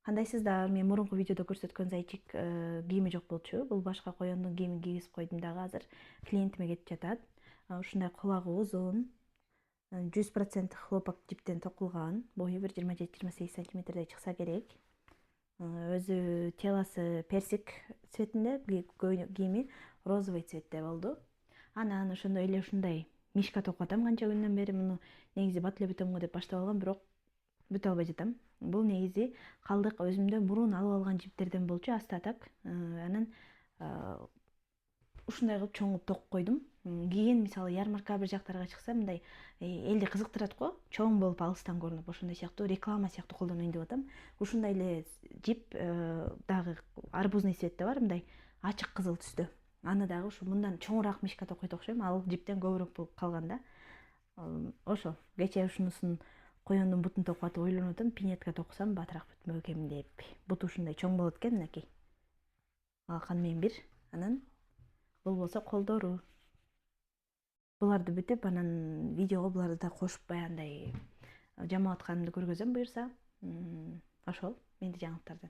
Кандайсыздар? Мен мурунку видеодо көрсөткөн зайчик кийими жок болчу. Бул башка коёндун кийимин кийгизип койдум дагы азыр клиентиме кетип жатат. Ушундай кулагы узун, 100% хлопок жиптен токулган, бою 1,27-28 сантиметрдей чыкса керек. Өзү теласы персик цветинде, кийими розовый цветте болду. Анан ошондой эле ушундай мишка токуп атам канча күндөн бери. Муну негизи бат эле бүтөм го деп баштап алгам, бирок бүтө албай жатам. Бул негизи калдык өзүмдөн мурун алып алган жиптерден болчу, аста так. Анан ушундай кылып чоңуп токуп койдум. Кийин мисалы ярмарка бир жактарга чыкса, мындай элди кызыктырат го, чоң болуп алыстан көрүнүп, ошондой сыяктуу реклама сыяктуу колдонойн деп атам. Ушундай эле жип дагы арбузный цветте бар, мындай ачык кызыл түстө. Аны дагы ушу мындан чоңураак мишка токойт окшойм, ал жиптен көбүрөөк болуп калган да. Ошо кечээ ушунусун коёндун бутун токуп атып ойлонуп атам, пинетка токусам батыраак бүтмөк экен деп. Буту ушундай чоң болот экен, мынакей. Алкан менен бир. Анан бул болсо колдору. Буларды бүтүп, анан видеого буларды да кошуп баягындай жамап атканымды көргөзөм буюрса. Ошол менди жаңылыктардан.